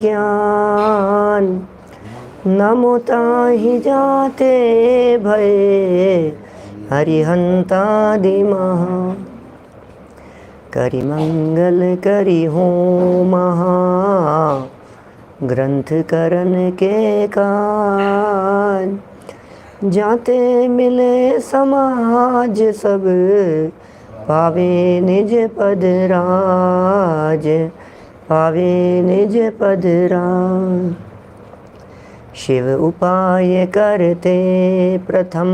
ज्ञान नमो ताहि जाते भये हरिहंतादि महा करि मंगल करि होम ग्रंथ करन के काज जाते मिले समाज सब पावे निज पद राज पावे निज पद राज। शिव उपाय करते प्रथम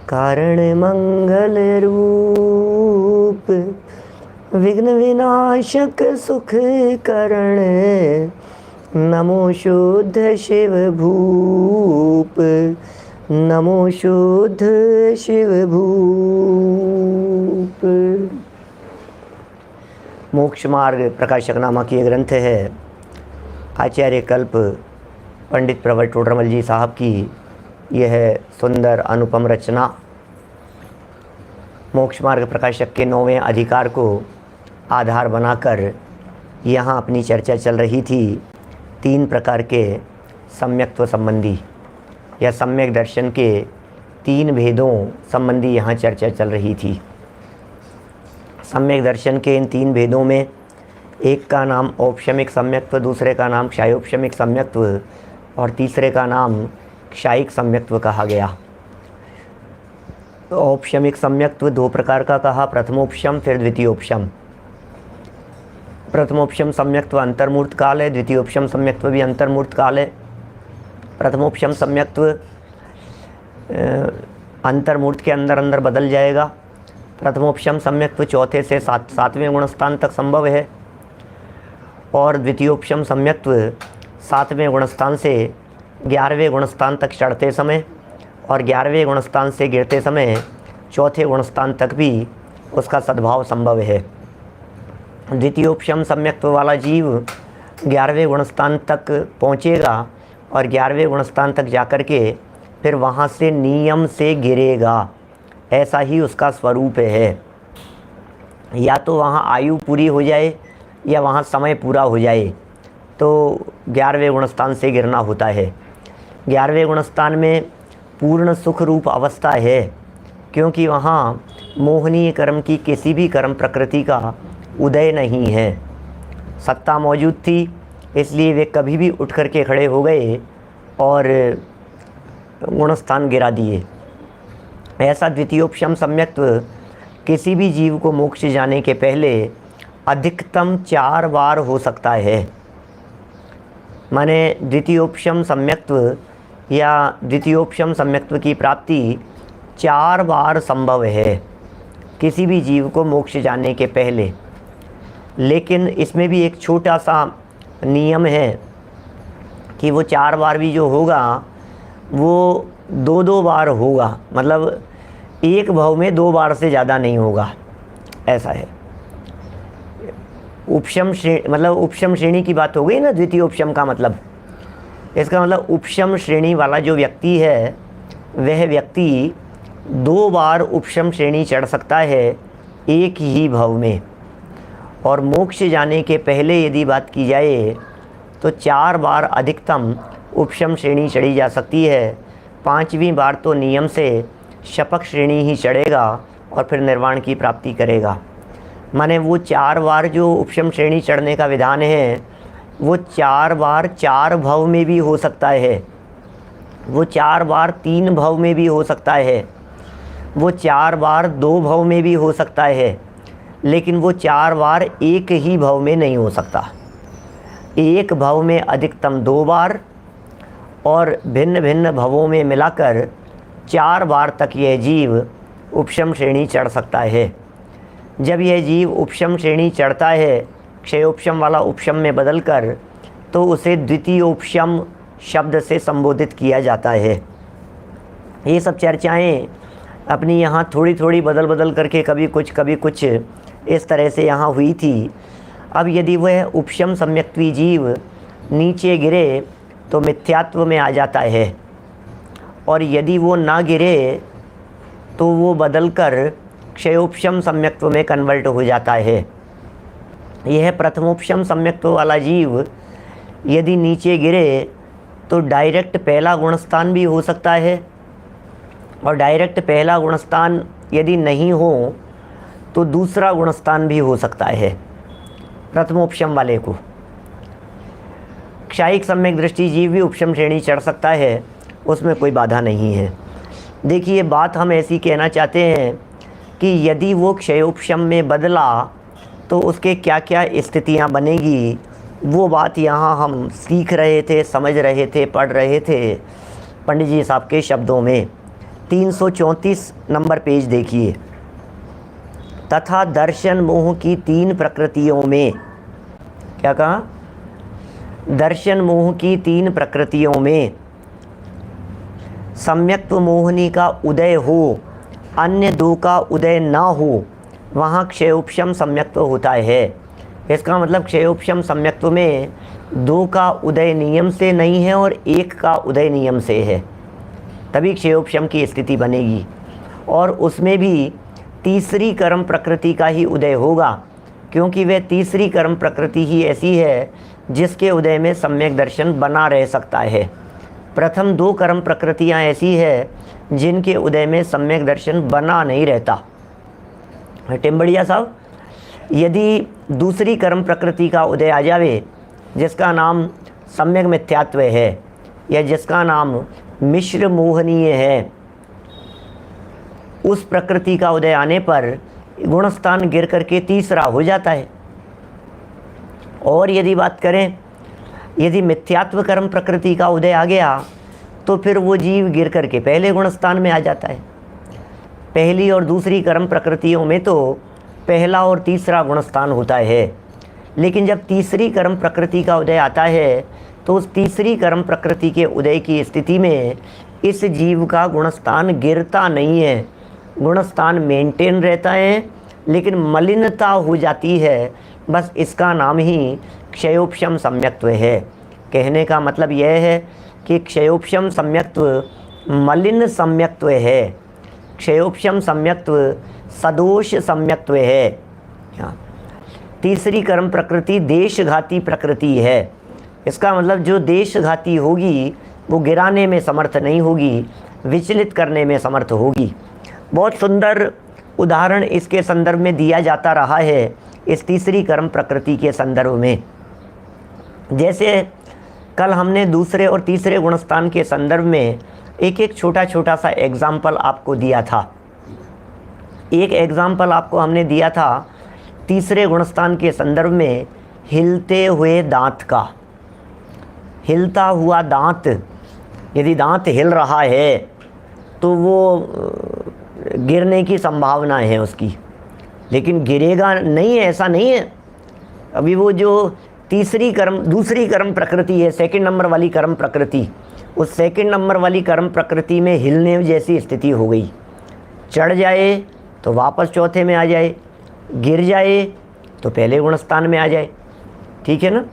कारण मंगल रूप विघ्न विनाशक सुख करण नमो शुद्ध शिव भूप नमो शुद्ध शिव भूप। मोक्ष मार्ग प्रकाशक नामक ये ग्रंथ है आचार्य कल्प पंडित प्रवर टोडरमल जी साहब की यह सुंदर अनुपम रचना। मोक्ष मार्ग प्रकाशक के 9वें अधिकार को आधार बनाकर यहाँ अपनी चर्चा चल रही थी। 3 प्रकार के सम्यक्त्व संबंधी या सम्यक दर्शन के 3 भेदों संबंधी यहाँ चर्चा चल रही थी। सम्यक दर्शन के इन 3 भेदों में एक का नाम औपशमिक सम्यक्त्व, दूसरे का नाम क्षायोपशमिक सम्यक्त्व और तीसरे का नाम क्षायिक सम्यक्त्व कहा गया। औपशमिक सम्यक्त्व 2 प्रकार का कहा, प्रथमोपशम फिर द्वितीयोपशम। प्रथमोपशम सम्यक्त्व अंतर्मूर्त काल है, द्वितीयोपशम सम्यक्त्व भी अंतर्मूर्त काल है। प्रथमोपशम सम्यक्त्व अंतर्मूर्त के अंदर अंदर बदल जाएगा। प्रथमोपशम सम्यक्त्व 4 से 7वें गुणस्थान तक संभव है और द्वितीयोपशम सम्यक्त्व 7वें गुणस्थान से 11वें गुणस्थान तक चढ़ते समय और 11वें गुणस्थान से गिरते समय 4थे गुणस्थान तक भी उसका सद्भाव संभव है। द्वितीयोपशम सम्यक्त्व वाला जीव 11वें गुणस्थान तक पहुँचेगा और 11वें गुणस्थान तक जाकर के फिर वहाँ से नियम से गिरेगा, ऐसा ही उसका स्वरूप है। या तो वहाँ आयु पूरी हो जाए या वहाँ समय पूरा हो जाए तो 11वें गुणस्थान से गिरना होता है। 11वें गुणस्थान में पूर्ण सुख रूप अवस्था है क्योंकि वहाँ मोहनीय कर्म की किसी भी कर्म प्रकृति का उदय नहीं है। सत्ता मौजूद थी इसलिए वे कभी भी उठ कर के खड़े हो गए और गुणस्थान गिरा दिए। ऐसा द्वितीयोपशम सम्यक्त्व किसी भी जीव को मोक्ष जाने के पहले अधिकतम 4 बार हो सकता है। माने द्वितीयोपशम सम्यक्त्व या द्वितीयोपशम सम्यक्त्व की प्राप्ति 4 बार संभव है किसी भी जीव को मोक्ष जाने के पहले। लेकिन इसमें भी एक छोटा सा नियम है कि वो 4 बार भी जो होगा वो 2-2 बार होगा, मतलब एक भव में 2 बार से ज़्यादा नहीं होगा, ऐसा है। उपशम श्रेणी मतलब उपशम श्रेणी की बात हो गई ना, द्वितीयोपशम का मतलब, इसका मतलब उपशम श्रेणी वाला जो व्यक्ति है वह व्यक्ति 2 बार उपशम श्रेणी चढ़ सकता है एक ही भव में। और मोक्ष जाने के पहले यदि बात की जाए तो 4 बार अधिकतम उपशम श्रेणी चढ़ी जा सकती है। 5वीं बार तो नियम से शपक श्रेणी ही चढ़ेगा और फिर निर्वाण की प्राप्ति करेगा। माने वो 4 बार जो उपशम श्रेणी चढ़ने का विधान है वो 4 बार 4 भव में भी हो सकता है, वो 4 बार 3 भव में भी हो सकता है, वो 4 बार 2 भव में भी हो सकता है, लेकिन वो 4 बार एक ही भव में नहीं हो सकता। एक भव में अधिकतम 2 बार और भिन्न भिन्न भवों में मिलाकर 4 बार तक यह जीव उपशम श्रेणी चढ़ सकता है। जब यह जीव उपशम श्रेणी चढ़ता है क्षयोपशम वाला उपशम में बदलकर तो उसे द्वितीयोपशम शब्द से संबोधित किया जाता है। ये सब चर्चाएं अपनी यहाँ थोड़ी थोड़ी बदल बदल करके कभी कुछ इस तरह से यहाँ हुई थी। अब यदि वह उपशम सम्यक्त्वी जीव नीचे गिरे तो मिथ्यात्व में आ जाता है और यदि वो ना गिरे तो वो बदलकर क्षयोपशम सम्यक्त्व में कन्वर्ट हो जाता है। यह प्रथमोपशम सम्यक्त्व वाला जीव यदि नीचे गिरे तो डायरेक्ट पहला गुणस्थान भी हो सकता है, और डायरेक्ट पहला गुणस्थान यदि नहीं हो तो दूसरा गुणस्थान भी हो सकता है प्रथमोपशम वाले को। क्षायिक सम्यक दृष्टि जीव भी उपशम श्रेणी चढ़ सकता है, उसमें कोई बाधा नहीं है। देखिए, बात हम ऐसी कहना चाहते हैं कि यदि वो क्षयोपशम में बदला तो उसके क्या क्या स्थितियां बनेगी, वो बात यहाँ हम सीख रहे थे, समझ रहे थे, पढ़ रहे थे पंडित जी साहब के शब्दों में। 334 नंबर पेज देखिए। तथा दर्शन मोह की 3 प्रकृतियों में, क्या कहा? दर्शन मोह की 3 प्रकृतियों में सम्यक्त्व मोहनी का उदय हो, अन्य 2 का उदय ना हो, वहाँ क्षयोपशम सम्यक्त्व होता है। इसका मतलब क्षयोपशम सम्यक्त्व में 2 का उदय नियम से नहीं है और 1 का उदय नियम से है, तभी क्षयोपशम की स्थिति बनेगी। और उसमें भी तीसरी कर्म प्रकृति का ही उदय होगा, क्योंकि वह तीसरी कर्म प्रकृति ही ऐसी है जिसके उदय में सम्यक दर्शन बना रह सकता है। प्रथम 2 कर्म प्रकृतियाँ ऐसी है जिनके उदय में सम्यक दर्शन बना नहीं रहता। टिम्बड़िया साहब, यदि दूसरी कर्म प्रकृति का उदय आ जावे जिसका नाम सम्यक मिथ्यात्व है या जिसका नाम मिश्र मोहनीय है, उस प्रकृति का उदय आने पर गुणस्थान गिर करके तीसरा हो जाता है। और यदि बात करें, यदि मिथ्यात्व कर्म प्रकृति का उदय आ गया तो फिर वो जीव गिर करके पहले गुणस्थान में आ जाता है। पहली और दूसरी कर्म प्रकृतियों में तो पहला और तीसरा गुणस्थान होता है, लेकिन जब तीसरी कर्म प्रकृति का उदय आता है तो उस तीसरी कर्म प्रकृति के उदय की स्थिति में इस जीव का गुणस्थान गिरता नहीं है, गुणस्थान मेंटेन रहता है, लेकिन मलिनता हो जाती है। बस इसका नाम ही क्षयोपशम सम्यक्त्व है। कहने का मतलब यह है कि क्षयोपशम सम्यक्त्व मलिन सम्यक्त्व है, क्षयोपशम सम्यक्त्व सदोष सम्यक्त्व है। तीसरी कर्म प्रकृति देशघाती प्रकृति है। इसका मतलब जो देशघाती होगी वो गिराने में समर्थ नहीं होगी, विचलित करने में समर्थ होगी। बहुत सुंदर उदाहरण इसके संदर्भ में दिया जाता रहा है, इस तीसरी कर्म प्रकृति के संदर्भ में। जैसे कल हमने दूसरे और तीसरे गुणस्थान के संदर्भ में एक छोटा छोटा सा एग्जाम्पल आपको दिया था। एक एग्जाम्पल आपको हमने दिया था तीसरे गुणस्थान के संदर्भ में हिलते हुए दांत का। हिलता हुआ दांत, यदि दांत हिल रहा है तो वो गिरने की संभावना है उसकी, लेकिन गिरेगा नहीं है, ऐसा नहीं है। अभी वो जो दूसरी कर्म प्रकृति है, सेकंड नंबर वाली कर्म प्रकृति, उस सेकंड नंबर वाली कर्म प्रकृति में हिलने जैसी स्थिति हो गई। चढ़ जाए तो वापस चौथे में आ जाए, गिर जाए तो पहले गुणस्थान में आ जाए, ठीक है ना।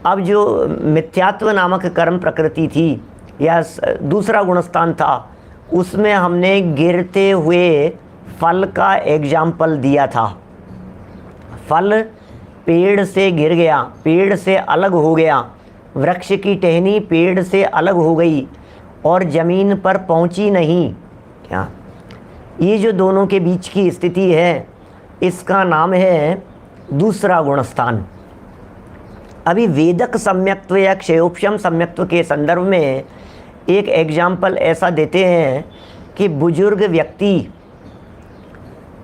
अब जो मिथ्यात्व नामक कर्म प्रकृति थी या दूसरा गुणस्थान था, उसमें हमने गिरते हुए फल का एग्जाम्पल दिया था। फल पेड़ से गिर गया, पेड़ से अलग हो गया, वृक्ष की टहनी पेड़ से अलग हो गई और ज़मीन पर पहुंची नहीं। क्या ये जो दोनों के बीच की स्थिति है, इसका नाम है दूसरा गुणस्थान। अभी वेदक सम्यक्त्व या क्षयोपशम सम्यक्त्व के संदर्भ में एक एग्जाम्पल ऐसा देते हैं कि बुजुर्ग व्यक्ति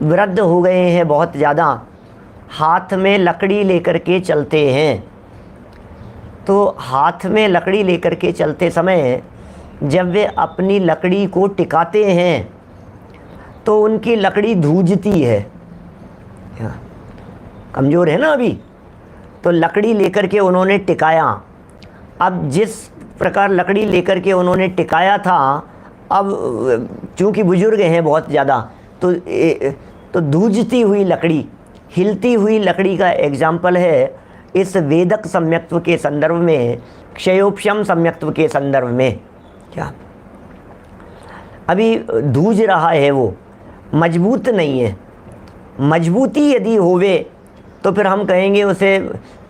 वृद्ध हो गए हैं बहुत ज़्यादा, हाथ में लकड़ी लेकर के चलते हैं। तो हाथ में लकड़ी लेकर के चलते समय जब वे अपनी लकड़ी को टिकाते हैं तो उनकी लकड़ी धूजती है, कमज़ोर है ना अभी, तो लकड़ी लेकर के उन्होंने टिकाया। अब जिस प्रकार लकड़ी लेकर के उन्होंने टिकाया था, अब चूँकि बुजुर्ग हैं बहुत ज़्यादा, तो धूजती हुई लकड़ी, हिलती हुई लकड़ी का एग्जाम्पल है इस वेदक सम्यक्त्व के संदर्भ में, क्षयोपशम सम्यक्त्व के संदर्भ में। क्या अभी धूज रहा है, वो मजबूत नहीं है। मजबूती यदि होवे तो फिर हम कहेंगे उसे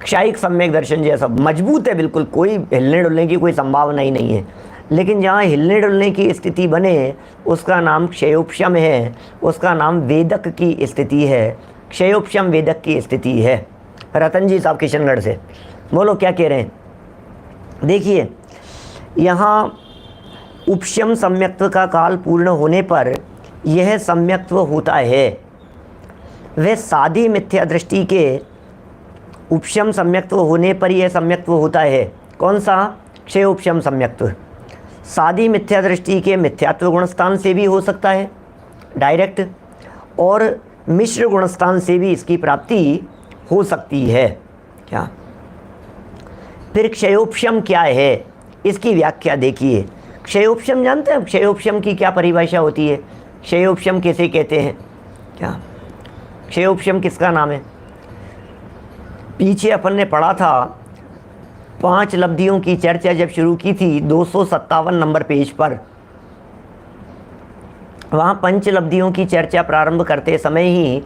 क्षायिक सम्यक दर्शन जैसा मजबूत है, बिल्कुल कोई हिलने डुलने की कोई संभावना ही नहीं है। लेकिन जहाँ हिलने डुलने की स्थिति बने उसका नाम क्षयोपशम है, उसका नाम वेदक की स्थिति है, क्षयोपशम वेदक की स्थिति है। रतन जी साहब किशनगढ़ से, बोलो क्या कह रहे हैं। देखिए यहाँ उपशम सम्यक्त्व का काल पूर्ण होने पर यह सम्यक्त्व होता है। वह साधी मिथ्या दृष्टि के उपशम सम्यक्त्व होने पर यह सम्यक्त्व होता है। कौन सा? क्षय उपशम सम्यक्त्व। साधी मिथ्या दृष्टि के मिथ्यात्व गुणस्थान से भी हो सकता है डायरेक्ट, और मिश्र गुणस्थान से भी इसकी प्राप्ति हो सकती है। क्या फिर क्षयोपशम क्या है, इसकी व्याख्या देखिए। क्षयोपशम जानते हैं? क्षयोपशम की क्या परिभाषा होती है? क्षयोपशम किसे कहते हैं? क्या क्षयोपशम किसका नाम है? पीछे अपन ने पढ़ा था 5 लब्धियों की चर्चा जब शुरू की थी 257 नंबर पेज पर। वहाँ पंच लब्धियों की चर्चा प्रारंभ करते समय ही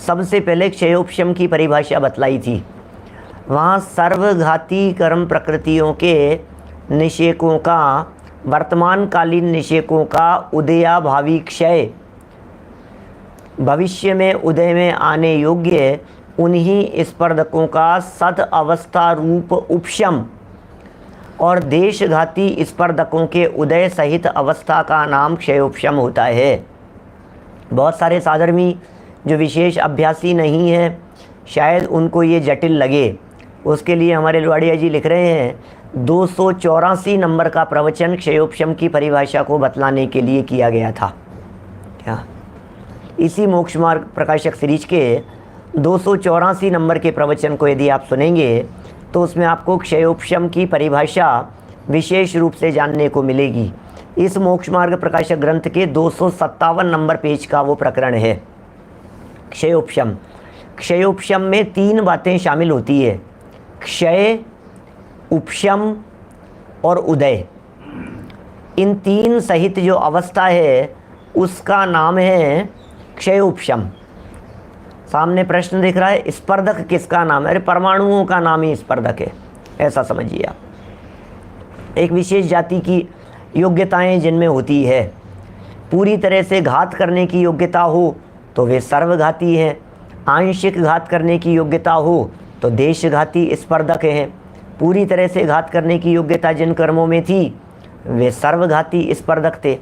सबसे पहले क्षयोपशम की परिभाषा बतलाई थी। वहाँ सर्वघाती कर्म प्रकृतियों के निषेकों का, वर्तमानकालीन निषेकों का उदयाभावी क्षय, भविष्य में उदय में आने योग्य उन्हीं स्पर्धकों का सद अवस्था रूप उपशम, और देशघाती स्पर्धकों के उदय सहित अवस्था का नाम क्षयोपशम होता है। बहुत सारे साधर्मी जो विशेष अभ्यासी नहीं हैं, शायद उनको ये जटिल लगे, उसके लिए हमारे लुआड़िया जी लिख रहे हैं 284 नंबर का प्रवचन क्षयोपशम की परिभाषा को बतलाने के लिए किया गया था। क्या इसी मोक्ष मार्ग प्रकाशक सीरीज के 284 नंबर के प्रवचन को यदि आप सुनेंगे तो उसमें आपको क्षयोपशम की परिभाषा विशेष रूप से जानने को मिलेगी। इस मोक्ष मार्ग प्रकाशक ग्रंथ के 257 नंबर पेज का वो प्रकरण है क्षयोपशम। क्षयोपशम में 3 बातें शामिल होती है, क्षय, उपशम और उदय। इन 3 सहित जो अवस्था है उसका नाम है क्षयोपशम। सामने प्रश्न दिख रहा है स्पर्धक किसका नाम है? अरे परमाणुओं का नाम ही स्पर्धक है, ऐसा समझिए आप। एक विशेष जाति की योग्यताएं जिनमें होती है, पूरी तरह से घात करने की योग्यता हो तो वे सर्वघाती हैं, आंशिक घात करने की योग्यता हो तो देशघाती स्पर्धक हैं, पूरी तरह से घात करने की योग्यता जिन कर्मों में थी वे सर्वघाती स्पर्धक थे।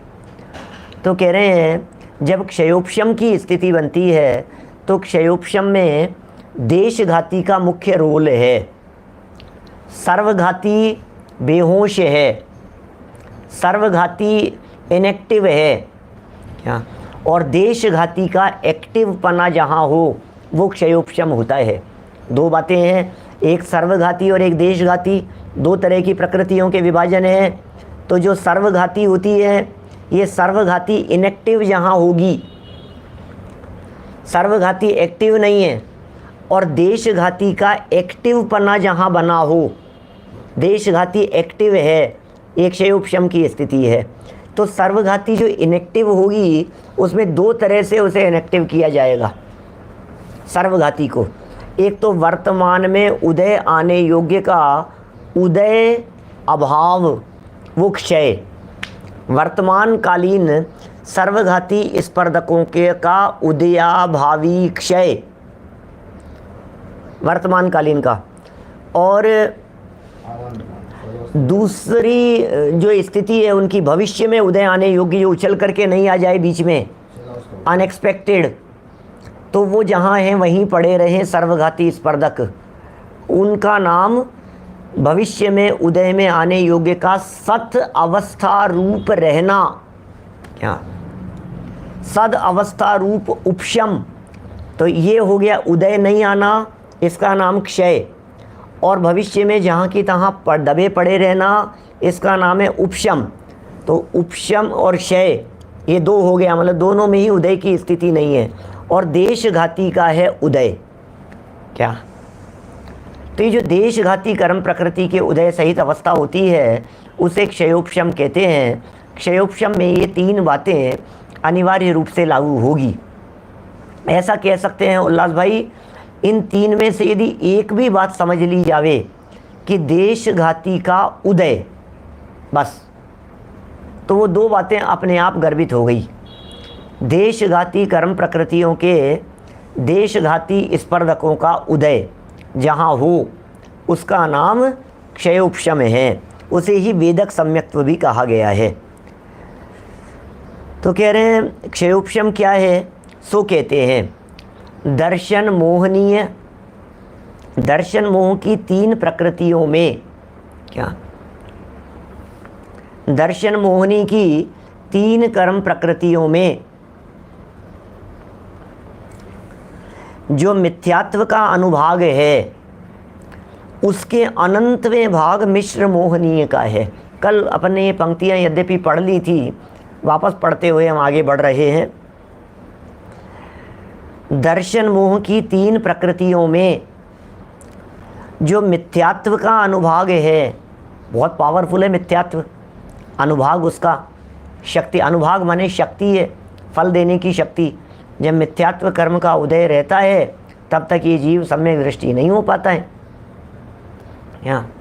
तो कह रहे हैं जब क्षयोपशम की स्थिति बनती है तो क्षयोपशम में देशघाती का मुख्य रोल है, सर्वघाती बेहोश है, सर्वघाती इनएक्टिव है क्या, और देशघाती का एक्टिव पना जहाँ हो वो क्षयोपशम होता है। 2 बातें हैं, एक सर्वघाती और एक देशघाती, 2 तरह की प्रकृतियों के विभाजन है। तो जो सर्वघाती होती है ये सर्वघाती इनएक्टिव जहाँ होगी, सर्वघाती एक्टिव नहीं है, और देशघाती का एक्टिव पना जहाँ बना हो, देशघाती एक्टिव है, एक क्षयोपशम की स्थिति है। तो सर्वघाती जो इनएक्टिव होगी उसमें 2 तरह से उसे इनएक्टिव किया जाएगा सर्वघाती को। एक तो वर्तमान में उदय आने योग्य का उदय अभाव, वो क्षय, वर्तमानकालीन सर्वघाती स्पर्धकों के का उदयाभावी क्षय, वर्तमानकालीन का। और दूसरी जो स्थिति है उनकी भविष्य में उदय आने योग्य, जो उछल करके नहीं आ जाए बीच में, अनएक्सपेक्टेड, तो वो जहाँ हैं वहीं पड़े रहे सर्वघाती स्पर्धक, उनका नाम भविष्य में उदय में आने योग्य का सत अवस्था रूप रहना, क्या सद अवस्था रूप उपशम, तो ये हो गया उदय नहीं आना, इसका नाम क्षय, और भविष्य में जहाँ की तहाँ दबे पड़े रहना, इसका नाम है उपशम। तो उपशम और क्षय ये 2 हो गया, मतलब दोनों में ही उदय की स्थिति नहीं है। और देशघाती का है उदय, क्या, तो ये जो देशघाती कर्म प्रकृति के उदय सहित अवस्था होती है उसे क्षयोपशम कहते हैं। क्षयोपशम में ये 3 बातें अनिवार्य रूप से लागू होगी। ऐसा कह सकते हैं उल्लास भाई इन तीन में से यदि एक भी बात समझ ली जावे कि देशघाती का उदय, बस, तो वो दो बातें अपने आप गर्भित हो गई। देशघाती कर्म प्रकृतियों के देशघाती स्पर्धकों का उदय जहाँ हो उसका नाम क्षयोपशम है, उसे ही वेदक सम्यक्त्व भी कहा गया है। तो कह रहे हैं क्षयोपशम क्या है? सो कहते हैं दर्शन मोहनीय, दर्शन मोह की तीन प्रकृतियों में, क्या दर्शन मोहनी की तीन कर्म प्रकृतियों में जो मिथ्यात्व का अनुभाग है उसके अनंतवें भाग मिश्र मोहनीय का है। कल अपन ने ये पंक्तियाँ यद्यपि पढ़ ली थी, वापस पढ़ते हुए हम आगे बढ़ रहे हैं। दर्शन मोह की तीन प्रकृतियों में जो मिथ्यात्व का अनुभाग है, बहुत पावरफुल है मिथ्यात्व, अनुभाग उसका शक्ति, अनुभाग माने शक्ति है, फल देने की शक्ति। जब मिथ्यात्व कर्म का उदय रहता है तब तक ये जीव सम्यक दृष्टि नहीं हो पाता है। यहाँ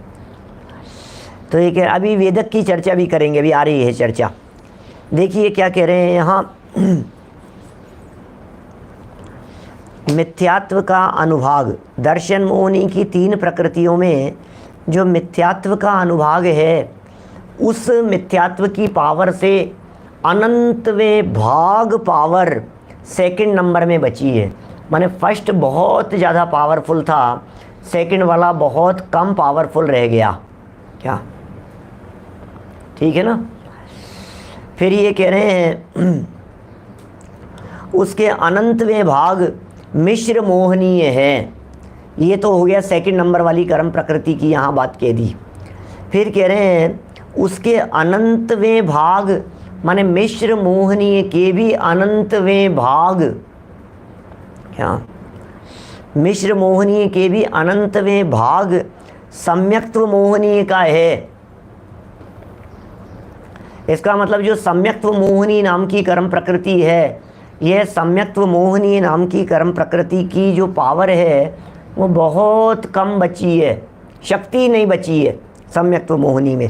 तो ये कह, अभी वेदक की चर्चा भी करेंगे, अभी आ रही है चर्चा। देखिए क्या कह रहे हैं यहाँ, मिथ्यात्व का अनुभाग, दर्शन मोहनी की तीन प्रकृतियों में जो मिथ्यात्व का अनुभाग है उस मिथ्यात्व की पावर से अनंतवें भाग पावर सेकंड नंबर में बची है। माने फर्स्ट बहुत ज़्यादा पावरफुल था, सेकंड वाला बहुत कम पावरफुल रह गया। क्या ठीक है ना? फिर ये कह रहे हैं उसके अनंतवें भाग मिश्र मोहनीय है। ये तो हो गया सेकंड नंबर वाली कर्म प्रकृति की यहाँ बात कह दी। फिर कह रहे हैं उसके अनंतवें भाग माने मिश्र मोहनीय के भी अनंतवें भाग, क्या मिश्र मोहनीय के भी अनंतवें भाग सम्यक्त्व मोहनीय का है। इसका मतलब जो सम्यक्त्व मोहनी नाम की कर्म प्रकृति है, यह सम्यक्त्व मोहनी नाम की कर्म प्रकृति की जो पावर है वो बहुत कम बची है, शक्ति नहीं बची है सम्यक्त्व मोहनी में।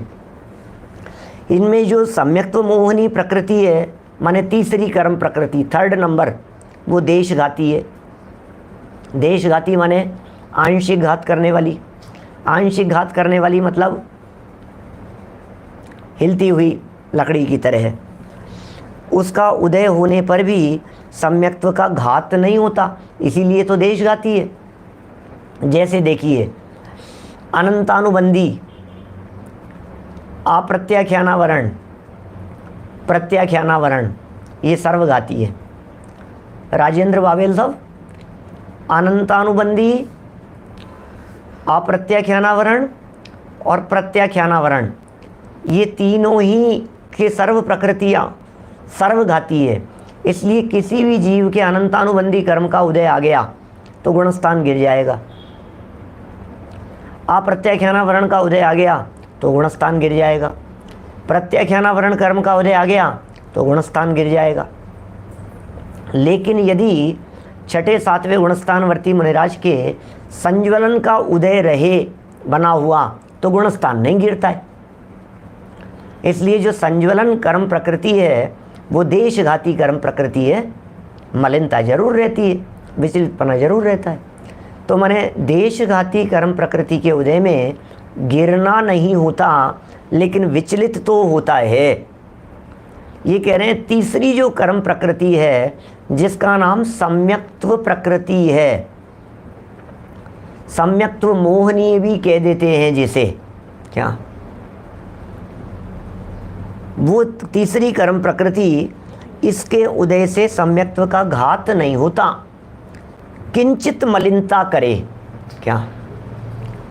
इनमें जो सम्यक्त्व मोहनी प्रकृति है माने तीसरी कर्म प्रकृति, थर्ड नंबर, वो देशघाती है। देशघाती माने आंशिक घात करने वाली। आंशिक घात करने वाली मतलब हिलती हुई लकड़ी की तरह है। उसका उदय होने पर भी सम्यक्त्व का घात नहीं होता, इसीलिए तो देशघाती है। जैसे देखिए अनंतानुबंधी, अप्रत्याख्यानावरण, प्रत्याख्यानावरण, ये सर्वघाती है। राजेंद्र बावेल साहब, अनंतानुबंधी, अप्रत्याख्यानावरण और प्रत्याख्यानावरण, ये तीनों ही के सर्व प्रकृतियाँ सर्वघाती है। इसलिए किसी भी जीव के अनंतानुबंधी कर्म का उदय आ गया तो गुणस्थान गिर जाएगा। अप्रत्याख्यानावरण का उदय आ गया तो गुणस्थान गिर जाएगा। प्रत्याख्यानावरण कर्म का उदय आ गया तो गुणस्थान गिर जाएगा। लेकिन यदि छठे सातवें गुणस्थानवर्ती मुनिराज के संज्वलन का उदय रहे बना हुआ तो गुणस्थान नहीं गिरता है। इसलिए जो संज्वलन कर्म प्रकृति है वो देशघाती कर्म प्रकृति है। मलिनता जरूर रहती है, विचलितपना जरूर रहता है। तो माने देशघाती कर्म प्रकृति के उदय में गिरना नहीं होता, लेकिन विचलित तो होता है। ये कह रहे हैं तीसरी जो कर्म प्रकृति है जिसका नाम सम्यक्त्व प्रकृति है, सम्यक्त्व मोहनीय भी कह देते हैं जिसे, क्या वो तीसरी कर्म प्रकृति, इसके उदय से सम्यक्त्व का घात नहीं होता। किंचित मलिनता करे, क्या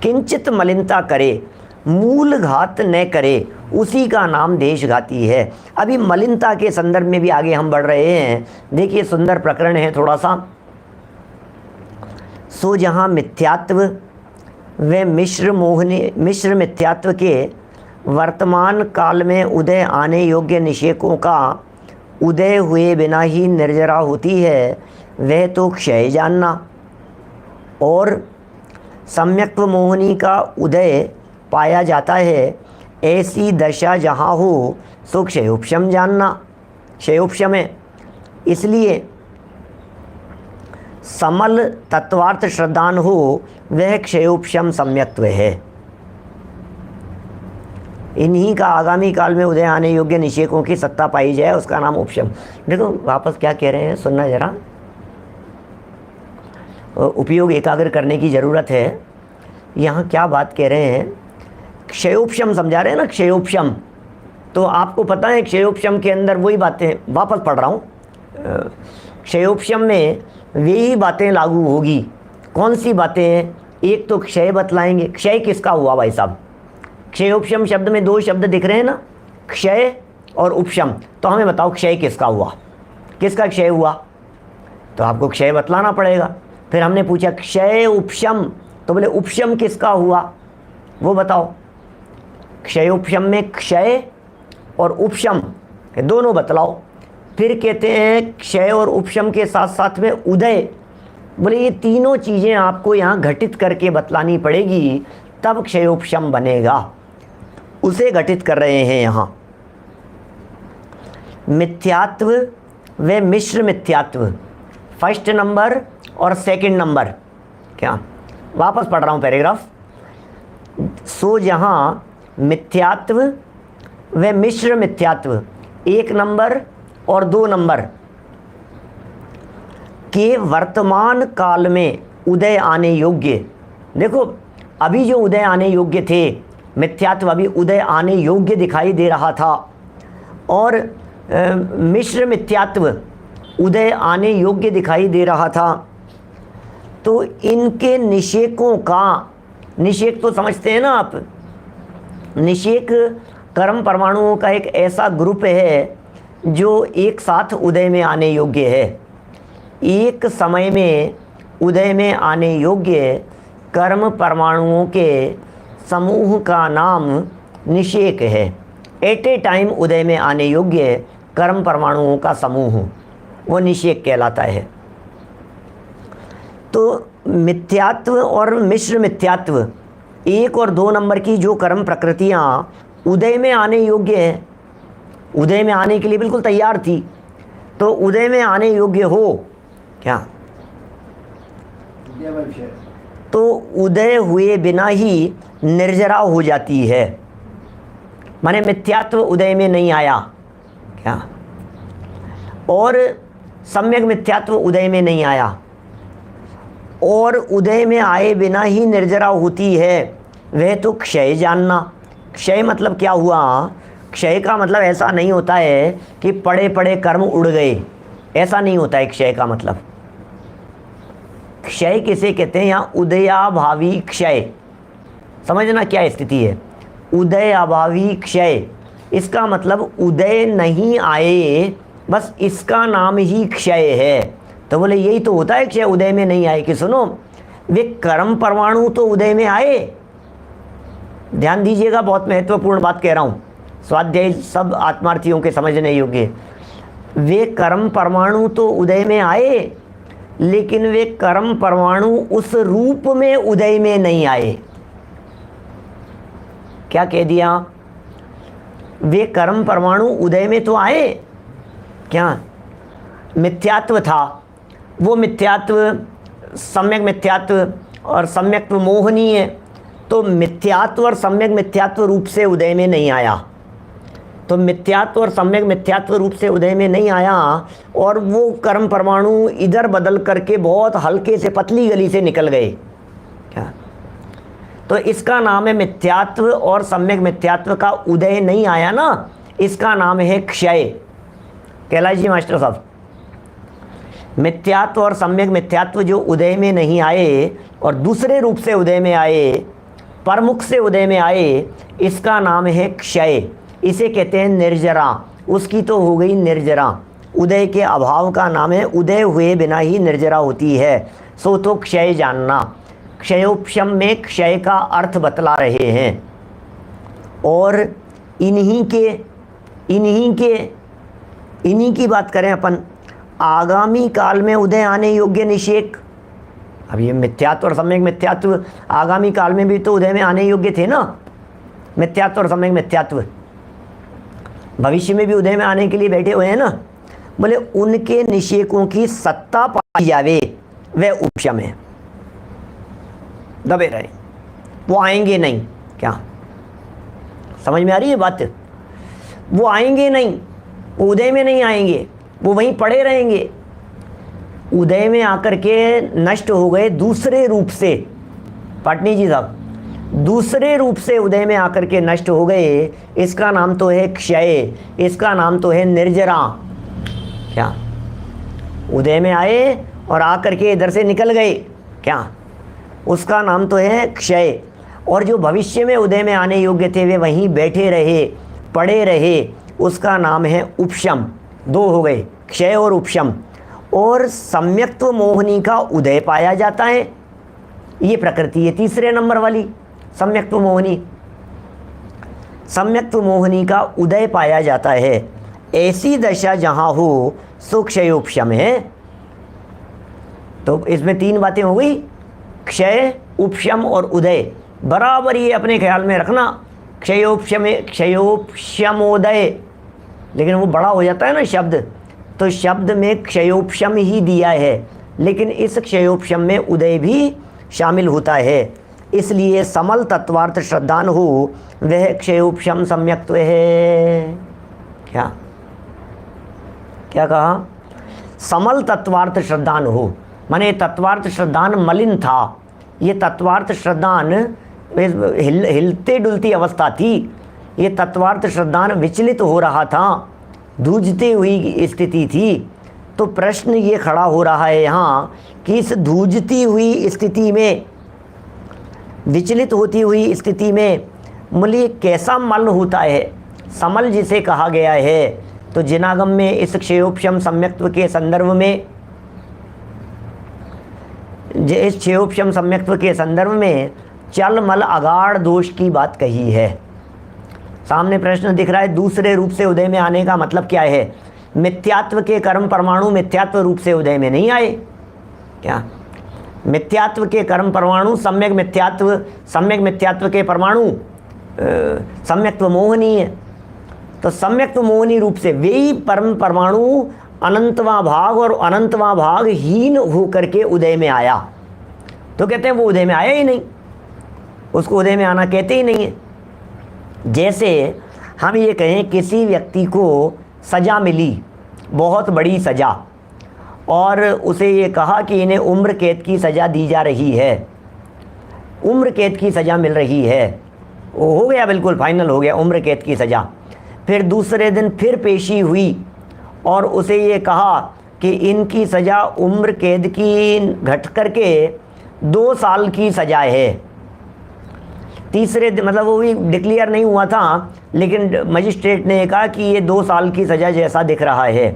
किंचित मलिनता करे, मूल घात न करे, उसी का नाम देशघाती है। अभी मलिनता के संदर्भ में भी आगे हम बढ़ रहे हैं। देखिए सुंदर प्रकरण है थोड़ा सा। सो जहाँ मिथ्यात्व व मिश्र मिथ्यात्व के वर्तमान काल में उदय आने योग्य निषेकों का उदय हुए बिना ही निर्जरा होती है, वह तो क्षय जानना। और सम्यक्त्व मोहिनी का उदय पाया जाता है, ऐसी दशा जहाँ हो सो क्षयोपशम जानना। क्षयोपशम है, इसलिए समल तत्वार्थ श्रद्धान हो वह क्षयोपशम सम्यक्त्व है। इन्हीं का आगामी काल में उदय आने योग्य निषेकों की सत्ता पाई जाए, उसका नाम उपशम। देखो वापस क्या कह रहे हैं, सुनना जरा, उपयोग एकाग्र करने की ज़रूरत है। यहाँ क्या बात कह रहे हैं, क्षयोपशम समझा रहे हैं ना, क्षयोपशम। तो आपको पता है क्षयोपशम के अंदर वही बातें, वापस पढ़ रहा हूँ, क्षयोपशम में वही बातें लागू होगी। कौन सी बातें हैं? एक तो क्षय बतलाएंगे। क्षय किसका हुआ भाई साहब? क्षयोपशम शब्द में दो शब्द दिख रहे हैं ना, क्षय और उपशम। तो हमें बताओ क्षय किसका हुआ, किसका क्षय हुआ? तो आपको क्षय बतलाना पड़ेगा। फिर हमने पूछा क्षय उपशम, तो बोले उपशम किसका हुआ, वो बताओ। क्षयोपशम में क्षय और उपशम दोनों बतलाओ। फिर कहते हैं क्षय और उपशम के साथ साथ में उदय। बोले ये तीनों चीज़ें आपको यहाँ घटित करके बतलानी पड़ेगी, तब क्षयोपशम बनेगा। उसे घटित कर रहे हैं यहाँ। मिथ्यात्व व मिश्र मिथ्यात्व, फर्स्ट नंबर और सेकंड नंबर। क्या, वापस पढ़ रहा हूँ पैराग्राफ। सो जहाँ मिथ्यात्व व मिश्र मिथ्यात्व, एक नंबर और दो नंबर के वर्तमान काल में उदय आने योग्य। देखो अभी जो उदय आने योग्य थे, मिथ्यात्व अभी उदय आने योग्य दिखाई दे रहा था, और मिश्र मिथ्यात्व उदय आने योग्य दिखाई दे रहा था। तो इनके निषेकों का, निषेक तो समझते हैं ना आप, निषेक कर्म परमाणुओं का एक ऐसा ग्रुप है जो एक साथ उदय में आने योग्य है। एक समय में उदय में आने योग्य कर्म परमाणुओं के समूह का नाम निषेक है। एट ए टाइम उदय में आने योग्य कर्म परमाणुओं का समूह, वो निषेक कहलाता है। तो मिथ्यात्व और मिश्र मिथ्यात्व, एक और दो नंबर की जो कर्म प्रकृतियाँ उदय में आने योग्य हैं, उदय में आने के लिए बिल्कुल तैयार थी, तो उदय में आने योग्य हो क्या, तो उदय हुए बिना ही निर्जरा हो जाती है। माने मिथ्यात्व उदय में नहीं आया क्या, और सम्यक मिथ्यात्व उदय में नहीं आया, और उदय में आए बिना ही निर्जरा होती है, वह तो क्षय जानना। क्षय मतलब क्या हुआ? क्षय का मतलब ऐसा नहीं होता है कि पड़े पड़े कर्म उड़ गए, ऐसा नहीं होता है क्षय का मतलब। क्षय किसे कहते हैं? यहाँ उदयाभावी क्षय, समझना क्या स्थिति है। उदयाभावी क्षय, इसका मतलब उदय नहीं आए, बस इसका नाम ही क्षय है। तो बोले यही तो होता है क्षय, उदय में नहीं आए। कि सुनो, वे कर्म परमाणु तो उदय में आए, ध्यान दीजिएगा, बहुत महत्वपूर्ण बात कह रहा हूँ, स्वाध्याय सब आत्मार्थियों के समझने योग्य। वे कर्म परमाणु तो उदय में आए, लेकिन वे कर्म परमाणु उस रूप में उदय में नहीं आए। क्या कह दिया? वे कर्म परमाणु उदय में तो आए, क्या मिथ्यात्व था, वो मिथ्यात्व सम्यक मिथ्यात्व और सम्यक्त्व मोहनी है, तो मिथ्यात्व और सम्यक मिथ्यात्व रूप से उदय में नहीं आया। तो मिथ्यात्व और सम्यक मिथ्यात्व रूप से उदय में नहीं आया, और वो कर्म परमाणु इधर बदल करके बहुत हल्के से पतली गली से निकल गए क्या, तो इसका नाम है मिथ्यात्व और सम्यक मिथ्यात्व का उदय नहीं आया ना, इसका नाम है क्षय। कैलाश जी मास्टर साहब, मिथ्यात्व और सम्यक मिथ्यात्व जो उदय में नहीं आए और दूसरे रूप से उदय में आए, प्रमुख से उदय में आए, इसका नाम है क्षय। इसे कहते हैं निर्जरा। उसकी तो हो गई निर्जरा, उदय के अभाव का नाम है, उदय हुए बिना ही निर्जरा होती है, सो तो क्षय जानना। क्षयोपशम में क्षय का अर्थ बतला रहे हैं, और इन्हीं की बात करें अपन, आगामी काल में उदय आने योग्य निषेक, अब ये मिथ्यात्व और सम्यक मिथ्यात्व आगामी काल में भी तो उदय में आने योग्य थे ना। मिथ्यात्व और सम्यक मिथ्यात्व भविष्य में भी उदय में आने के लिए बैठे हुए हैं ना। बोले उनके निषेकों की सत्ता पाई जावे वह उपशम है। दबे रहे, वो आएंगे नहीं। क्या समझ में आ रही है बात? वो आएंगे नहीं, वो उदय में नहीं आएंगे, वो वहीं पड़े रहेंगे। उदय में आकर के नष्ट हो गए दूसरे रूप से, पाटनी जी साहब, दूसरे रूप से उदय में आकर के नष्ट हो गए। इसका नाम तो है क्षय, इसका नाम तो है निर्जरा। क्या उदय में आए और आकर के इधर से निकल गए, क्या उसका नाम तो है क्षय। और जो भविष्य में उदय में आने योग्य थे वे वहीं बैठे रहे, पड़े रहे, उसका नाम है उपशम। दो हो गए, क्षय और उपशम। और सम्यक्त्व मोहिनी का उदय पाया जाता है, ये प्रकृति है तीसरे नंबर वाली सम्यक्त्व मोहिनी। सम्यक्त्व मोहिनी का उदय पाया जाता है। ऐसी दशा जहां हो सो क्षय उपशम है। तो इसमें तीन बातें हो गई, क्षय, उपशम और उदय। बराबर ये अपने ख्याल में रखना, क्षयोपशमोदय, लेकिन वो बड़ा हो जाता है ना शब्द, तो शब्द में क्षयोपशम ही दिया है, लेकिन इस क्षयोपशम में उदय भी शामिल होता है। इसलिए समल तत्वार्थ श्रद्धान हो वह क्षयोपशम सम्यक्त्व है। क्या क्या कहा? समल तत्वार्थ श्रद्धान हो, माने तत्वार्थ श्रद्धान मलिन था। ये तत्वार्थ श्रद्धान हिलते डुलती अवस्था थी। ये तत्वार्थ श्रद्धान विचलित हो रहा था, धूजती हुई स्थिति थी। तो प्रश्न ये खड़ा हो रहा है यहाँ कि इस धूजती हुई स्थिति में, विचलित होती हुई स्थिति में मूल्य कैसा मल होता है? समल जिसे कहा गया है, तो जिनागम में इस क्षयोपशम सम्यक्त्व के संदर्भ में, इस क्षयोपशम सम्यक्त्व के संदर्भ में चल मल अगाढ़ दोष की बात कही है। सामने प्रश्न दिख रहा है, दूसरे रूप से उदय में आने का मतलब क्या है? मिथ्यात्व के कर्म परमाणु मिथ्यात्व रूप से उदय में नहीं आए। क्या मिथ्यात्व के कर्म परमाणु सम्यक मिथ्यात्व के परमाणु सम्यक्त्व मोहनी है। तो सम्यक्त्व मोहनी रूप से वे ही परम परमाणु अनंतवां भाग और अनंतवां भाग हीन होकर के उदय में आया। तो कहते हैं वो उदय में आया ही नहीं, उसको उदय में आना कहते ही नहीं है। जैसे हम ये कहें किसी व्यक्ति को सज़ा मिली, बहुत बड़ी सज़ा, और उसे ये कहा कि इन्हें उम्र कैद की सज़ा दी जा रही है, उम्र कैद की सज़ा मिल रही है, वो हो गया, बिल्कुल फाइनल हो गया उम्र कैद की सज़ा। फिर दूसरे दिन फिर पेशी हुई और उसे ये कहा कि इनकी सज़ा उम्र कैद की घट करके 2 साल की सज़ा है। तीसरे दिन, मतलब वो भी डिक्लेयर नहीं हुआ था, लेकिन मजिस्ट्रेट ने कहा कि ये 2 साल की सज़ा जैसा दिख रहा है।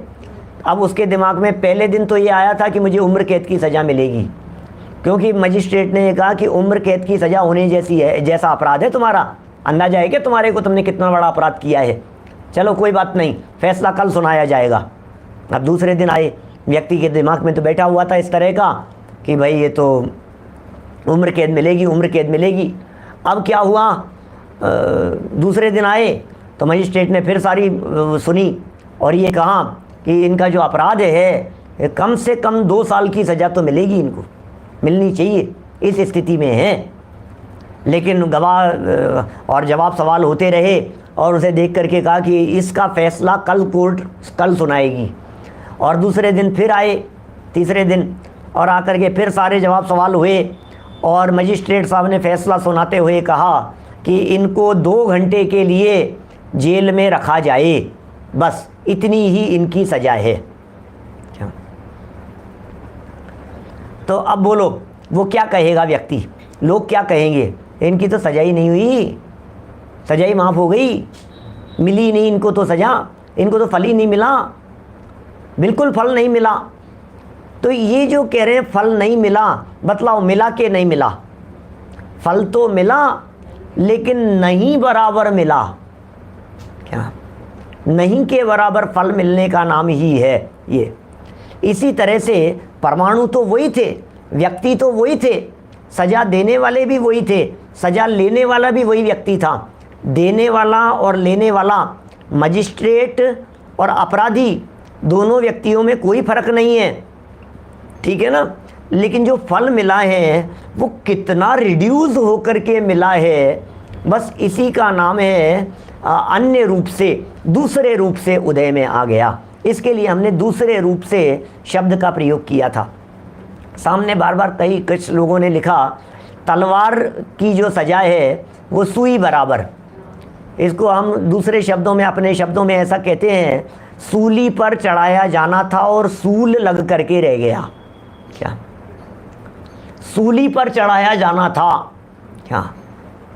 अब उसके दिमाग में पहले दिन तो ये आया था कि मुझे उम्र कैद की सज़ा मिलेगी, क्योंकि मजिस्ट्रेट ने कहा कि उम्र कैद की सज़ा होने जैसी है, जैसा अपराध है तुम्हारा, अंदाजा है कि तुम्हारे को तुमने कितना बड़ा अपराध किया है। चलो कोई बात नहीं, फैसला कल सुनाया जाएगा। अब दूसरे दिन आए, व्यक्ति के दिमाग में तो बैठा हुआ था इस तरह का कि भाई ये तो उम्र कैद मिलेगी, उम्र कैद मिलेगी। अब क्या हुआ, दूसरे दिन आए तो मजिस्ट्रेट ने फिर सारी सुनी और ये कहा कि इनका जो अपराध है कम से कम 2 साल की सज़ा तो मिलेगी, इनको मिलनी चाहिए, इस स्थिति में है। लेकिन गवाह और जवाब सवाल होते रहे और उसे देख करके कहा कि इसका फैसला कल कोर्ट कल सुनाएगी। और दूसरे दिन फिर आए, तीसरे दिन, और आकर के फिर सारे जवाब सवाल हुए और मजिस्ट्रेट साहब ने फैसला सुनाते हुए कहा कि इनको 2 घंटे के लिए जेल में रखा जाए, बस इतनी ही इनकी सज़ा है। तो अब बोलो वो क्या कहेगा व्यक्ति, लोग क्या कहेंगे? इनकी तो सज़ा ही नहीं हुई, सज़ा ही माफ़ हो गई, मिली नहीं इनको तो सज़ा, इनको तो फल ही नहीं मिला, बिल्कुल फल नहीं मिला। तो ये जो कह रहे हैं फल नहीं मिला, बतलाओ मिला कि नहीं मिला? फल तो मिला लेकिन नहीं बराबर मिला। क्या नहीं के बराबर फल मिलने का नाम ही है ये। इसी तरह से परमाणु तो वही थे, व्यक्ति तो वही थे, सजा देने वाले भी वही थे, सजा लेने वाला भी वही व्यक्ति था। देने वाला और लेने वाला, मजिस्ट्रेट और अपराधी, दोनों व्यक्तियों में कोई फर्क नहीं है, ठीक है ना। लेकिन जो फल मिला है वो कितना रिड्यूस होकर के मिला है, बस इसी का नाम है अन्य रूप से, दूसरे रूप से उदय में आ गया। इसके लिए हमने दूसरे रूप से शब्द का प्रयोग किया था। सामने बार बार कई कुछ लोगों ने लिखा तलवार की जो सजा है वो सुई बराबर, इसको हम दूसरे शब्दों में, अपने शब्दों में ऐसा कहते हैं, सूली पर चढ़ाया जाना था और सूल लग करके रह गया। क्या सूली पर चढ़ाया जाना था क्या,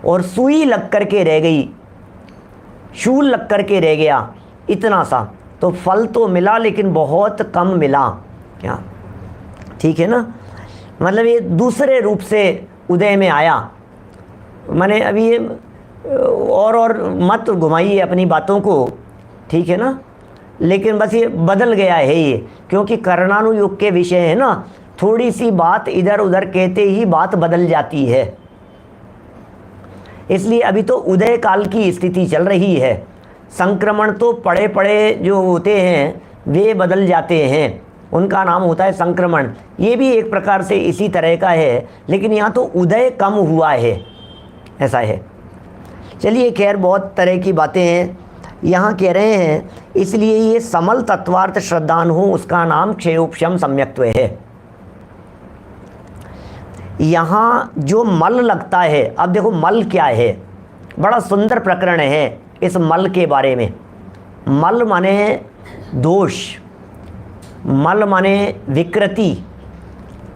और सुई लग करके रह गई, शूल लग करके रह गया, इतना सा। तो फल तो मिला लेकिन बहुत कम मिला, क्या, ठीक है ना। मतलब ये दूसरे रूप से उदय में आया। मैंने अभी ये और मत घुमाइए अपनी बातों को, ठीक है ना, लेकिन बस ये बदल गया है ये, क्योंकि कर्णानुयोग के विषय है ना, थोड़ी सी बात इधर उधर कहते ही बात बदल जाती है। इसलिए अभी तो उदय काल की स्थिति चल रही है। संक्रमण तो पड़े पड़े जो होते हैं वे बदल जाते हैं, उनका नाम होता है संक्रमण। ये भी एक प्रकार से इसी तरह का है, लेकिन यहाँ तो उदय कम हुआ है, ऐसा है। चलिए खैर, बहुत तरह की बातें हैं। यहाँ कह रहे हैं इसलिए ये समल तत्वार्थ श्रद्धान हो, उसका नाम क्षयोपशम सम्यक्त्व है। यहाँ जो मल लगता है, अब देखो मल क्या है, बड़ा सुंदर प्रकरण है इस मल के बारे में। मल माने दोष, मल माने विकृति।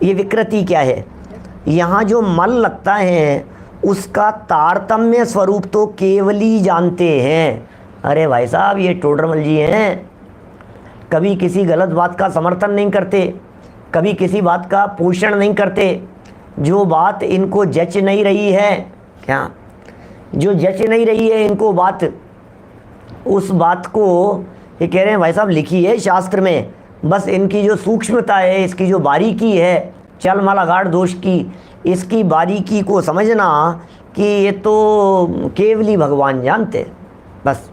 ये विकृति क्या है? यहाँ जो मल लगता है उसका तारतम्य स्वरूप तो केवली जानते हैं। अरे भाई साहब, ये टोडरमल जी हैं, कभी किसी गलत बात का समर्थन नहीं करते, कभी किसी बात का पोषण नहीं करते। जो बात इनको जच नहीं रही है, क्या जो जच नहीं रही है इनको बात, उस बात को ये कह रहे हैं भाई साहब लिखी है शास्त्र में, बस इनकी जो सूक्ष्मता है, इसकी जो बारीकी है, चल मल अगाढ़ दोष की, इसकी बारीकी को समझना कि ये तो केवली भगवान जानते। बस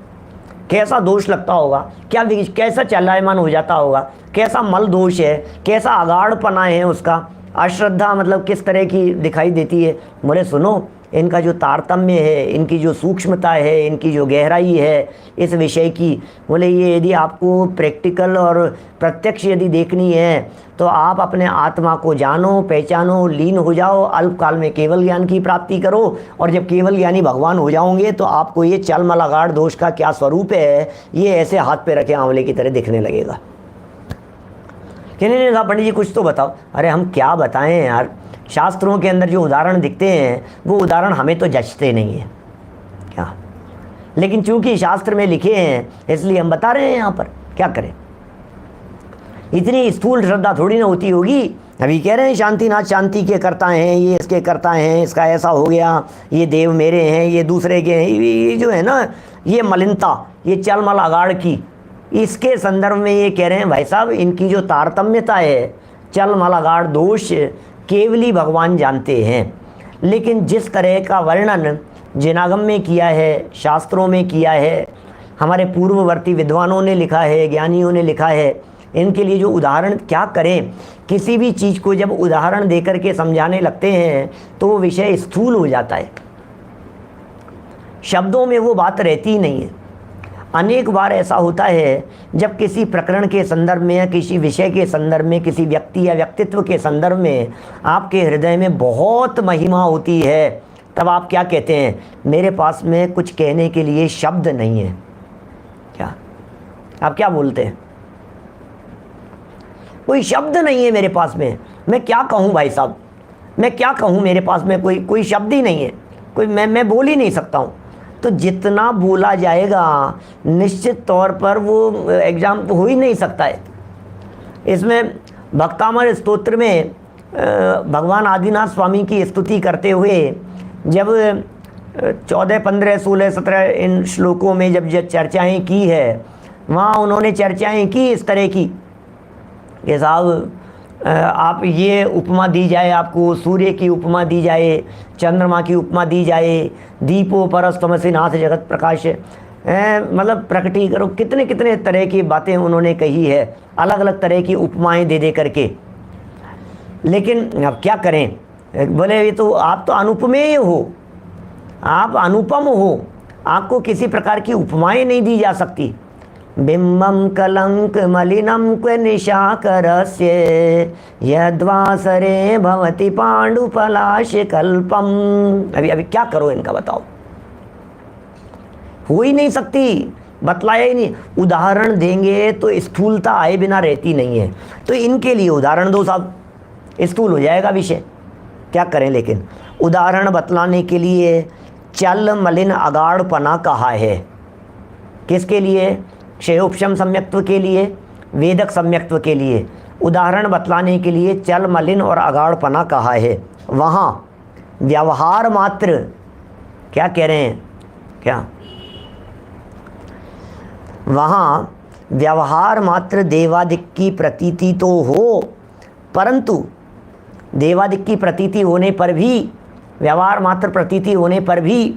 कैसा दोष लगता होगा, क्या कैसा चलायमान हो जाता होगा, कैसा मल दोष है, कैसा अगाढ़पना है उसका, अश्रद्धा मतलब किस तरह की दिखाई देती है। बोले सुनो, इनका जो तारतम्य है, इनकी जो सूक्ष्मता है, इनकी जो गहराई है इस विषय की, बोले ये यदि आपको प्रैक्टिकल और प्रत्यक्ष यदि देखनी है तो आप अपने आत्मा को जानो, पहचानो, लीन हो जाओ, अल्पकाल में केवल ज्ञान की प्राप्ति करो, और जब केवल ज्ञानी भगवान हो जाओगे तो आपको ये चलमल अगाढ़ दोष का क्या स्वरूप है ये ऐसे हाथ पे रखे आंवले की तरह दिखने लगेगा। कहने ने कहा पंडित जी कुछ तो बताओ। अरे हम क्या बताएं यार, शास्त्रों के अंदर जो उदाहरण दिखते हैं वो उदाहरण हमें तो जचते नहीं है, क्या, लेकिन चूंकि शास्त्र में लिखे हैं इसलिए हम बता रहे हैं यहाँ पर, क्या करें। इतनी स्थूल श्रद्धा थोड़ी ना होती होगी। अभी कह रहे हैं शांतिनाथ शांति के करता हैं, ये इसके करता हैं, इसका ऐसा हो गया, ये देव मेरे हैं, ये दूसरे के हैं, ये जो है ना, ये मलिनता, ये चलमल अगाढ़ की, इसके संदर्भ में ये कह रहे हैं भाई साहब इनकी जो तारतम्यता है, चलमल अगाढ़ दोष केवली भगवान जानते हैं। लेकिन जिस तरह का वर्णन जिनागम में किया है, शास्त्रों में किया है, हमारे पूर्ववर्ती विद्वानों ने लिखा है, ज्ञानियों ने लिखा है, इनके लिए जो उदाहरण क्या करें, किसी भी चीज़ को जब उदाहरण देकर के समझाने लगते हैं तो वो विषय स्थूल हो जाता है, शब्दों में वो बात रहती ही नहीं है। अनेक बार ऐसा होता है जब किसी प्रकरण के संदर्भ में या किसी विषय के संदर्भ में, किसी व्यक्ति या व्यक्तित्व के संदर्भ में आपके हृदय में बहुत महिमा होती है, तब आप क्या कहते हैं, मेरे पास में कुछ कहने के लिए शब्द नहीं है। क्या आप क्या बोलते हैं? कोई शब्द नहीं है मेरे पास में, मैं क्या कहूँ भाई साहब, मैं क्या कहूँ, मेरे पास में कोई शब्द ही नहीं है, कोई मैं बोल ही नहीं सकता हूँ। तो जितना बोला जाएगा निश्चित तौर पर वो एग्जाम तो हो ही नहीं सकता है। इसमें भक्तामर स्तोत्र में भगवान आदिनाथ स्वामी की स्तुति करते हुए जब 14, 15, 16, 17 इन श्लोकों में जब चर्चाएं की है, वहाँ उन्होंने चर्चाएं की इस तरह की कि साहब आप ये उपमा दी जाए, आपको सूर्य की उपमा दी जाए, चंद्रमा की उपमा दी जाए, दीपो परस्तमसि नाथ जगत प्रकाश, मतलब प्रकटी करो, कितने कितने तरह की बातें उन्होंने कही है, अलग अलग तरह की उपमाएं दे दे करके। लेकिन अब क्या करें, बोले ये तो आप तो अनुपमेय हो, आप अनुपम हो, आपको किसी प्रकार की उपमाएं नहीं दी जा सकती। बिंबम कलंक मलिनम क्व निशाकरस्य यद्वासरे भवति पांडुपलाश कल्पम। अभी अभी क्या करो इनका, बताओ, हो ही नहीं सकती, बतलाया ही नहीं। उदाहरण देंगे तो स्थूलता आए बिना रहती नहीं है, तो इनके लिए उदाहरण दो साहब, स्थूल हो जाएगा विषय, क्या करें। लेकिन उदाहरण बतलाने के लिए चल मलिन अगाढ़पना कहा है, किसके लिए, क्षयोपशम सम्यक्त्व के लिए, वेदक सम्यक्त्व के लिए। उदाहरण बतलाने के लिए चल मलिन और अगाढ़पना कहा है। वहाँ व्यवहार मात्र, क्या कह रहे हैं, क्या वहाँ व्यवहार मात्र देवादिक की प्रतीति तो हो, परंतु देवादिक की प्रतीति होने पर भी, व्यवहार मात्र प्रतीति होने पर भी,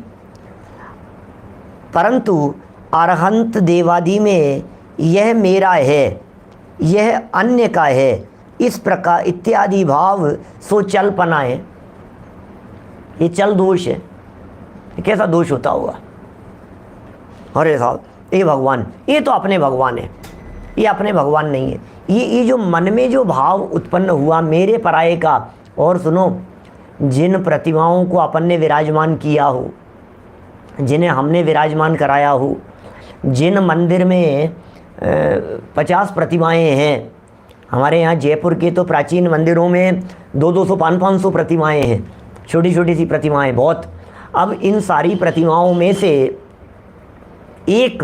परंतु अरहंत देवादि में यह मेरा है, यह अन्य का है, इस प्रकार इत्यादि भाव सो चलपना है। ये चल दोष है, ये कैसा दोष होता होगा। अरे साहब ये भगवान, ये तो अपने भगवान है, ये अपने भगवान नहीं है। ये जो मन में जो भाव उत्पन्न हुआ मेरे पराये का, और सुनो, जिन प्रतिमाओं को अपन ने विराजमान किया हो, जिन्हें हमने विराजमान कराया हो, जिन मंदिर में 50 प्रतिमाएं हैं, हमारे यहाँ जयपुर के तो प्राचीन मंदिरों में 200 500 प्रतिमाएं हैं, छोटी छोटी सी प्रतिमाएं बहुत। अब इन सारी प्रतिमाओं में से एक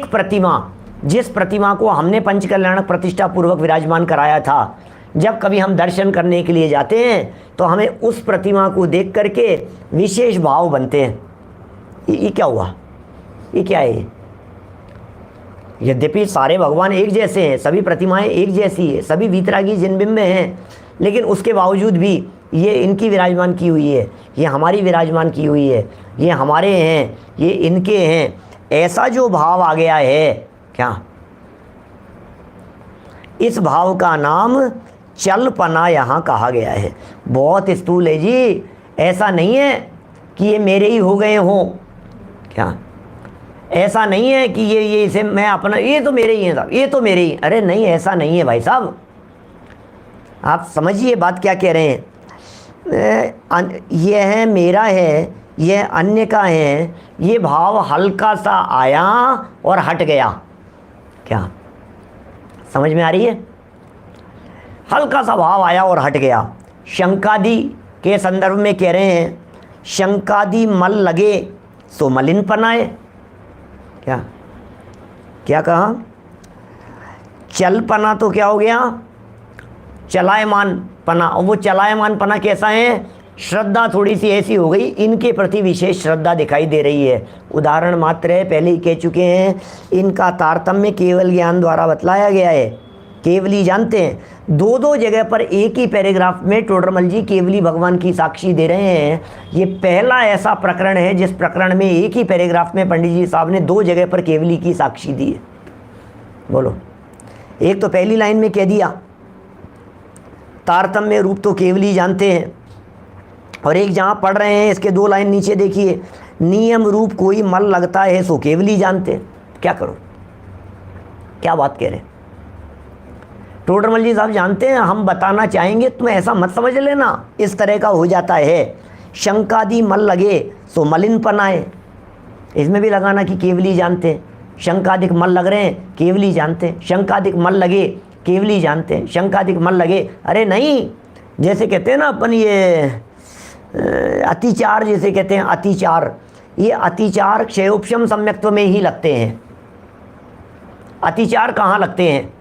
प्रतिमा, जिस प्रतिमा को हमने पंचकल्याणक प्रतिष्ठा पूर्वक विराजमान कराया था, जब कभी हम दर्शन करने के लिए जाते हैं तो हमें उस प्रतिमा को देख करके विशेष भाव बनते हैं। ये क्या हुआ, ये क्या है। यद्यपि सारे भगवान एक जैसे हैं, सभी प्रतिमाएं एक जैसी है, सभी वीतरागी जिनबिंब में हैं, लेकिन उसके बावजूद भी ये इनकी विराजमान की हुई है, ये हमारी विराजमान की हुई है, ये हमारे हैं, ये इनके हैं, ऐसा जो भाव आ गया है, क्या, इस भाव का नाम चलपना यहाँ कहा गया है। बहुत स्थूल है जी, ऐसा नहीं है कि ये मेरे ही हो गए हों, क्या, ऐसा नहीं है कि ये इसे मैं अपना, ये तो मेरे ही हैं साहब, ये तो मेरे ही, अरे नहीं, ऐसा नहीं है भाई साहब, आप समझिए बात क्या कह रहे हैं। यह है मेरा है, यह अन्य का है, ये भाव हल्का सा आया और हट गया, क्या समझ में आ रही है, हल्का सा भाव आया और हट गया। शंकादि के संदर्भ में कह रहे हैं, शंकादि मल लगे सो मलिन पनाए, क्या क्या कहा, चलपना तो क्या हो गया, चलायमान पना। और वो चलायमान पना कैसा है, श्रद्धा थोड़ी सी ऐसी हो गई, इनके प्रति विशेष श्रद्धा दिखाई दे रही है। उदाहरण मात्र है, पहले ही कह चुके हैं, इनका तारतम्य केवल ज्ञान द्वारा बतलाया गया है, केवली जानते हैं। दो जगह पर एक ही पैराग्राफ में टोडरमल जी केवली भगवान की साक्षी दे रहे हैं। ये पहला ऐसा प्रकरण है जिस प्रकरण में एक ही पैराग्राफ में पंडित जी साहब ने 2 जगह पर केवली की साक्षी दी है। बोलो, एक तो पहली लाइन में कह दिया तारतम्य रूप तो केवली जानते हैं, और एक जहाँ पढ़ रहे हैं इसके 2 लाइन नीचे देखिए, नियम रूप कोई मल लगता है सो केवली जानते हैं। क्या करो, क्या बात कह रहे हैं टोडरमल जी साहब, जानते हैं, हम बताना चाहेंगे, तुम ऐसा मत समझ लेना, इस तरह का हो जाता है। शंकादि मल लगे सो मलिन पनाए, इसमें भी लगाना कि केवली जानते हैं। शंकादिक मल लग रहे हैं, केवली जानते हैं। शंकादिक मल लगे, केवली जानते हैं। शंकादिक मल लगे, अरे नहीं, जैसे कहते हैं ना अपन, ये अतिचार जैसे कहते हैं, अतिचार, ये अतिचार क्षयोपशम सम्यक्त्व में ही लगते हैं। अतिचार कहाँ लगते हैं,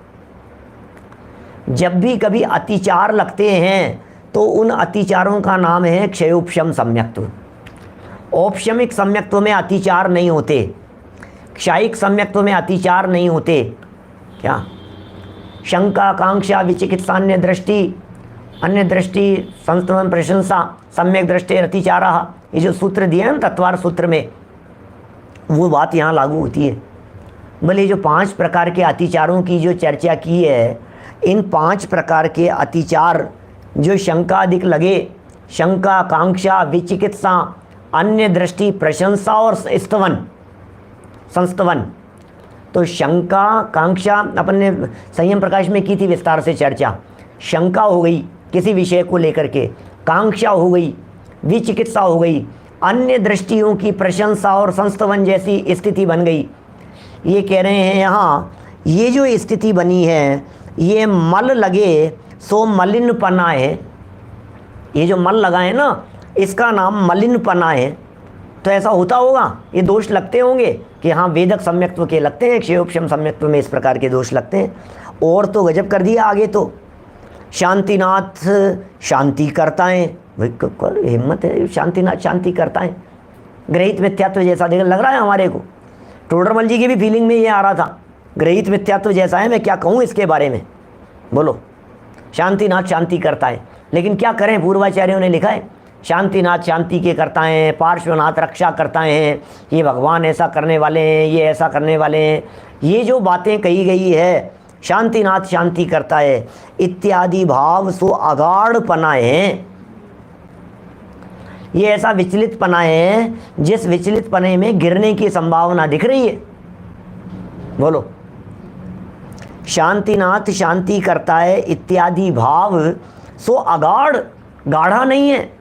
जब भी कभी अतिचार लगते हैं तो उन अतिचारों का नाम है क्षयोपशम सम्यक्त्व। औपशमिक सम्यक्त्व में अतिचार नहीं होते, क्षायिक सम्यक्त्व में अतिचार नहीं होते, क्या शंका कांक्षा विचिकित्सा अन्य दृष्टि संस्तवन प्रशंसा सम्यक दृष्टि अतिचारा, ये जो सूत्र दिए हैं ना तत्वार सूत्र में, वो बात यहाँ लागू होती है। बोले जो 5 प्रकार के अतिचारों की जो चर्चा की है, इन 5 प्रकार के अतिचार जो शंका अधिक लगे, शंका कांक्षा विचिकित्सा अन्य दृष्टि प्रशंसा और संस्तवन, तो शंका कांक्षा अपन ने संयम प्रकाश में की थी विस्तार से चर्चा। शंका हो गई किसी विषय को लेकर के, कांक्षा हो गई, विचिकित्सा हो गई, अन्य दृष्टियों की प्रशंसा और संस्तवन जैसी स्थिति बन गई। ये कह रहे हैं यहाँ, ये जो स्थिति बनी है ये मल लगे सो मलिनपना है। ये जो मल लगा है ना, इसका नाम मलिनपना है। तो ऐसा होता होगा, ये दोष लगते होंगे कि हाँ वेदक सम्यक्त्व के लगते हैं, क्षयोपशम सम्यक्त्व में इस प्रकार के दोष लगते हैं। और तो गजब कर दिया आगे तो, शांतिनाथ शांति करता है, हिम्मत है, शांतिनाथ शांति करता है, ग्रहित मिथ्यात्व जैसा देख लग रहा है हमारे को। टोडरमल जी की भी फीलिंग में ये आ रहा था, ग्रहित मिथ्यात्व जैसा है, मैं क्या कहूँ इसके बारे में, बोलो। शांतिनाथ शांति करता है, लेकिन क्या करें, पूर्वाचार्यों ने लिखा है शांतिनाथ शांति के करता है, पार्श्वनाथ रक्षा करता है, ये भगवान ऐसा करने वाले हैं, ये ऐसा करने वाले हैं, ये जो बातें कही गई है, शांतिनाथ शांति करता है इत्यादि भाव सो अगाढ़ पना है। ये ऐसा विचलित पना है जिस विचलित पने में गिरने की संभावना दिख रही है। बोलो, शांतिनाथ शांति करता है इत्यादि भाव सो अगाढ़, गाढ़ा नहीं है।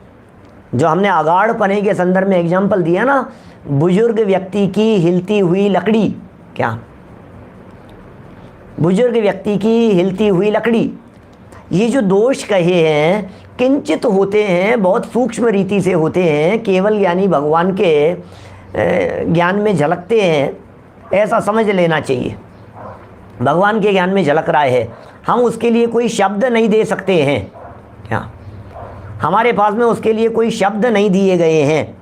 जो हमने अगाढ़ पने के संदर्भ में एग्जाम्पल दिया ना, बुजुर्ग व्यक्ति की हिलती हुई लकड़ी, क्या बुजुर्ग व्यक्ति की हिलती हुई लकड़ी, ये जो दोष कहे हैं किंचित होते हैं, बहुत सूक्ष्म रीति से होते हैं, केवल यानी भगवान के ज्ञान में झलकते हैं, ऐसा समझ लेना चाहिए। भगवान के ज्ञान में झलक रहा है, हम उसके लिए कोई शब्द नहीं दे सकते हैं, क्या हमारे पास में उसके लिए कोई शब्द नहीं दिए गए हैं,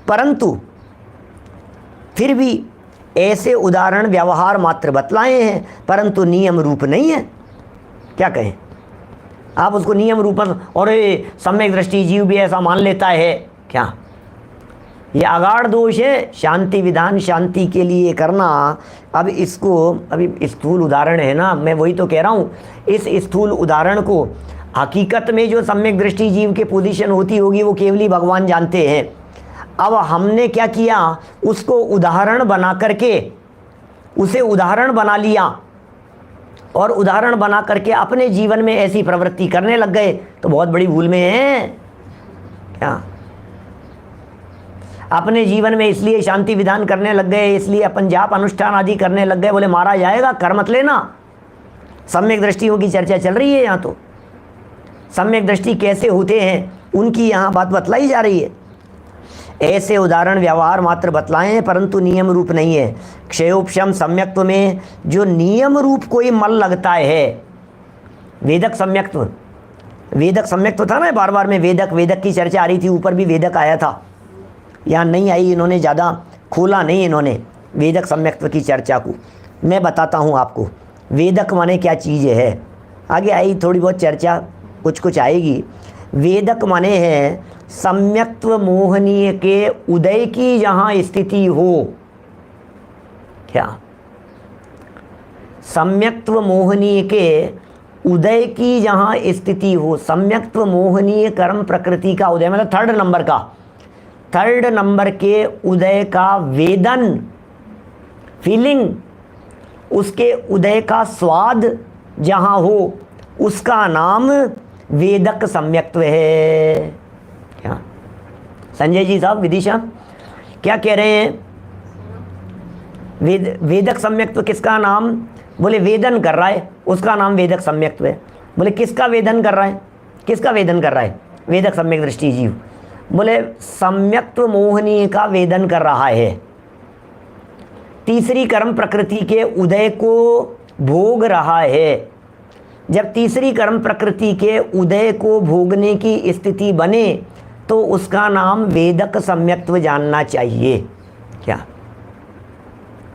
परंतु फिर भी ऐसे उदाहरण व्यवहार मात्र बतलाए हैं, परंतु नियम रूप नहीं है। क्या कहें आप उसको नियम रूप, और सम्यक दृष्टि जीव भी ऐसा मान लेता है, क्या ये अगाढ़ दोष है। शांति विधान शांति के लिए करना, अब इसको, अभी स्थूल उदाहरण है ना, मैं वही तो कह रहा हूँ, इस स्थूल उदाहरण को हकीकत में जो सम्यक दृष्टि जीव के पोजीशन होती होगी वो केवली भगवान जानते हैं। अब हमने क्या किया, उसको उदाहरण बना करके उसे उदाहरण बना लिया, और उदाहरण बना करके अपने जीवन में ऐसी प्रवृत्ति करने लग गए, तो बहुत बड़ी भूल में है। क्या अपने जीवन में इसलिए शांति विधान करने लग गए, इसलिए अपन जाप अनुष्ठान आदि करने लग गए, बोले मारा जाएगा, कर मत लेना। सम्यक दृष्टियों की चर्चा चल रही है यहाँ, तो सम्यक दृष्टि कैसे होते हैं उनकी यहाँ बात बतलाई जा रही है। ऐसे उदाहरण व्यवहार मात्र बतलाए हैं, परंतु नियम रूप नहीं है। क्षयोपशम सम्यक्त्व में जो नियम रूप कोई मल लगता है, वेदक सम्यक्त्व, वेदक सम्यक्त्व था ना, बार बार में वेदक की चर्चा आ रही थी, ऊपर भी वेदक आया था, यहाँ नहीं आई, इन्होंने ज़्यादा खोला नहीं इन्होंने वेदक सम्यक्त्व की चर्चा को। मैं बताता हूँ आपको वेदक माने क्या चीज़ है, आगे आई थोड़ी बहुत चर्चा, कुछ आएगी। वेदक माने है सम्यक्त्व मोहनीय के उदय की जहाँ स्थिति हो। क्या सम्यक्त्व मोहनीय के उदय की जहाँ स्थिति हो, सम्यक्त्व मोहनीय कर्म प्रकृति का उदय, मतलब थर्ड नंबर के उदय का वेदन, फीलिंग, उसके उदय का स्वाद जहाँ हो, उसका नाम वेदक सम्यक्त्व है। क्या संजय जी साहब, विदिशा क्या कह रहे हैं? वेदक सम्यक्त्व किसका नाम? बोले वेदन कर रहा है, उसका नाम वेदक सम्यक्त्व है। बोले किसका वेदन कर रहा है? किसका वेदन कर रहा है? वेदक सम्यक दृष्टि जीव। बोले सम्यक्त्व मोहनीय का वेदन कर रहा है, तीसरी कर्म प्रकृति के उदय को भोग रहा है। जब तीसरी कर्म प्रकृति के उदय को भोगने की स्थिति बने तो उसका नाम वेदक सम्यक्त्व जानना चाहिए। क्या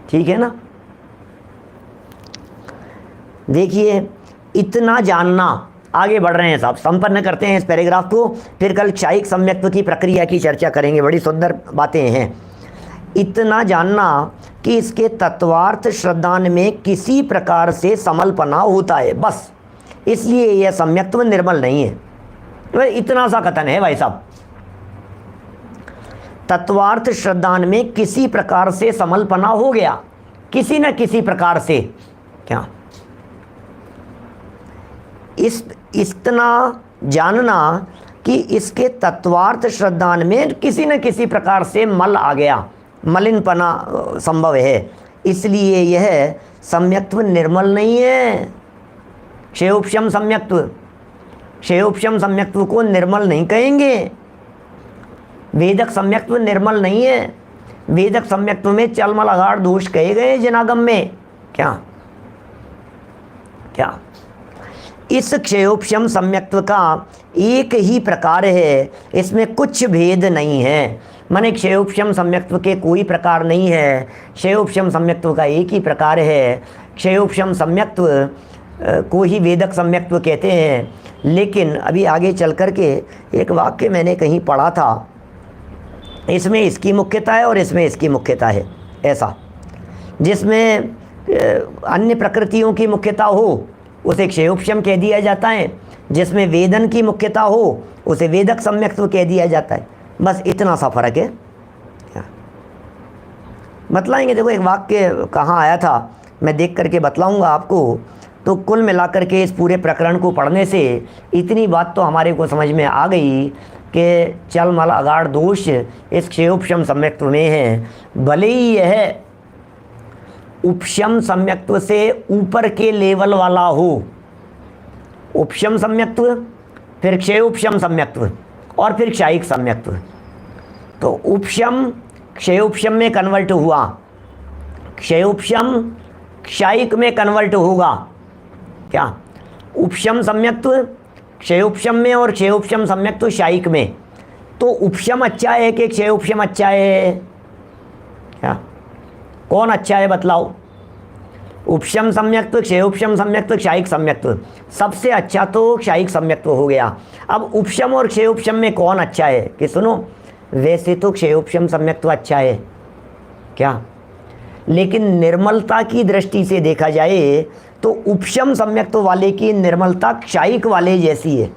ठीक है ना? देखिए इतना जानना, आगे बढ़ रहे हैं साहब, संपन्न करते हैं इस पैराग्राफ को, फिर कल क्षायिक सम्यक्त्व की प्रक्रिया की चर्चा करेंगे, बड़ी सुंदर बातें हैं। इतना जानना कि इसके तत्वार्थ श्रद्धान में किसी प्रकार से समलपना होता है, बस इसलिए यह सम्यक्त्व निर्मल नहीं है। तो इतना सा कथन है भाई साहब, तत्वार्थ श्रद्धान में किसी प्रकार से समलपना हो गया, किसी न किसी प्रकार से, क्या इतना जानना कि इसके तत्वार्थ श्रद्धान में किसी न किसी प्रकार से मल आ गया, मलिनपना संभव है, इसलिए यह सम्यक्त्व निर्मल नहीं है। क्षयोपशम सम्यक्त्व, क्षयोपशम सम्यक्त्व को निर्मल नहीं कहेंगे। वेदक सम्यक्त्व निर्मल नहीं है। वेदक सम्यक्त्व में चलमल अगाढ़ दोष कहे गए जिनागम में, क्या क्या इस क्षयोपशम सम्यक्त्व का एक ही प्रकार है, इसमें कुछ भेद नहीं है। माने क्षयोपशम सम्यक्त्व के कोई प्रकार नहीं है, क्षयोपशम सम्यक्त्व का एक ही प्रकार है। क्षयोपशम सम्यक्त्व को ही वेदक सम्यक्त्व कहते हैं। लेकिन अभी आगे चल कर के एक वाक्य मैंने कहीं पढ़ा था, इसमें इसकी मुख्यता है और इसमें इसकी मुख्यता है, ऐसा जिसमें अन्य प्रकृतियों की मुख्यता हो उसे क्षयोपशम कह दिया जाता है, जिसमें वेदन की मुख्यता हो उसे वेदक सम्यक्त्व कह दिया जाता है। बस इतना सा फर्क है। बतलाएंगे, देखो एक वाक्य कहाँ आया था मैं देख करके बतलाऊंगा आपको। तो कुल मिलाकर के इस पूरे प्रकरण को पढ़ने से इतनी बात तो हमारे को समझ में आ गई कि चलमल अगाढ़ दोष इस क्षयोपशम सम्यक्त्व में है। भले ही यह उपशम सम्यक्त्व से ऊपर के लेवल वाला हो, उपशम सम्यक्त्व, फिर क्षयोपशम सम्यक्त्व और फिर क्षायिक सम्यक्त्व। तो उपशम क्षयोपशम में कन्वर्ट हुआ, क्षयोपशम क्षायिक में कन्वर्ट होगा, क्या उपशम सम्यक्त्व क्षयोपशम में और क्षयोपशम सम्यक्त्व क्षायिक में। तो उपशम अच्छा है कि क्षयोपशम अच्छा है, क्या कौन अच्छा है बतलाओ? उपशम सम्यक्त्व, क्षयोपशम सम्यक्त्व, क्षायिक सम्यक्त्व, सबसे अच्छा तो क्षायिक सम्यक्त्व हो गया। अब उपशम और क्षयोपशम में कौन अच्छा है कि सुनो, वैसे तो क्षयोपशम सम्यक्त्व अच्छा है, क्या, लेकिन निर्मलता की दृष्टि से देखा जाए तो उपशम सम्यक्त्व वाले की निर्मलता क्षायिक वाले जैसी है।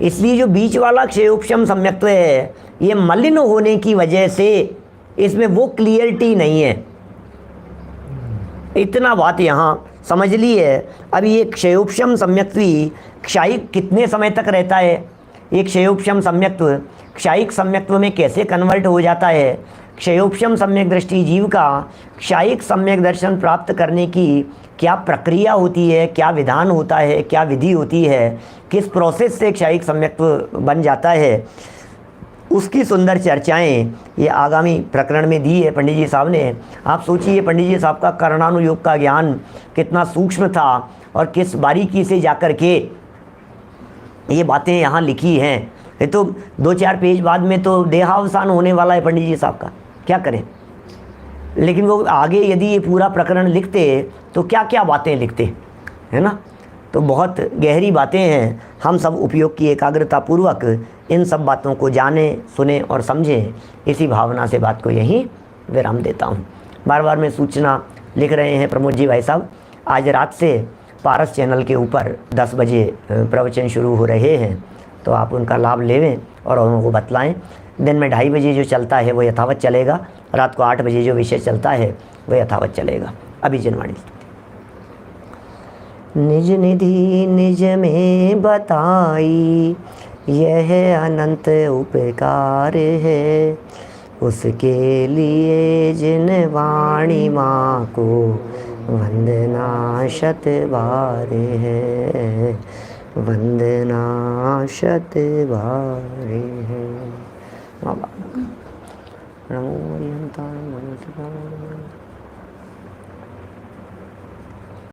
इसलिए जो बीच वाला क्षयोपशम सम्यक्त्व है, ये मलिन होने की वजह से इसमें वो क्लियरिटी नहीं है। इतना बात यहाँ समझ ली है। अब ये क्षयोपशम सम्यक्त्व क्षायिक कितने समय तक रहता है, ये क्षयोपशम सम्यक्त्व क्षायिक सम्यक्त्व में कैसे कन्वर्ट हो जाता है, क्षयोपशम सम्यक दृष्टि जीव का क्षायिक सम्यक दर्शन प्राप्त करने की क्या प्रक्रिया होती है, क्या विधान होता है, क्या विधि होती है, किस प्रोसेस से क्षायिक सम्यक्त्व बन जाता है, उसकी सुंदर चर्चाएं ये आगामी प्रकरण में दी है पंडित जी साहब ने। आप सोचिए पंडित जी साहब का कर्णानुयोग का ज्ञान कितना सूक्ष्म था और किस बारीकी से जाकर के ये बातें यहाँ लिखी हैं। ये तो 2-4 पेज बाद में तो देहावसान होने वाला है पंडित जी साहब का, क्या करें। लेकिन वो आगे यदि ये पूरा प्रकरण लिखते तो क्या क्या बातें लिखते, है ना। तो बहुत गहरी बातें हैं। हम सब उपयोग की एकाग्रता पूर्वक इन सब बातों को जाने, सुने और समझें, इसी भावना से बात को यहीं विराम देता हूँ। बार बार मैं सूचना लिख रहे हैं प्रमोद जी भाई साहब, आज रात से पारस चैनल के ऊपर 10 बजे प्रवचन शुरू हो रहे हैं, तो आप उनका लाभ लेवें और उनको बतलाएं। दिन में 2:30 बजे जो चलता है वो यथावत चलेगा, रात को 8 बजे जो विषय चलता है वो यथावत चलेगा। अभी जनवाणी। निज निधि निज में बताई, यह अनंत उपकार है, उसके लिए जिन वाणी माँ को वंदना शत बार है, वंदना शत बार है। नमो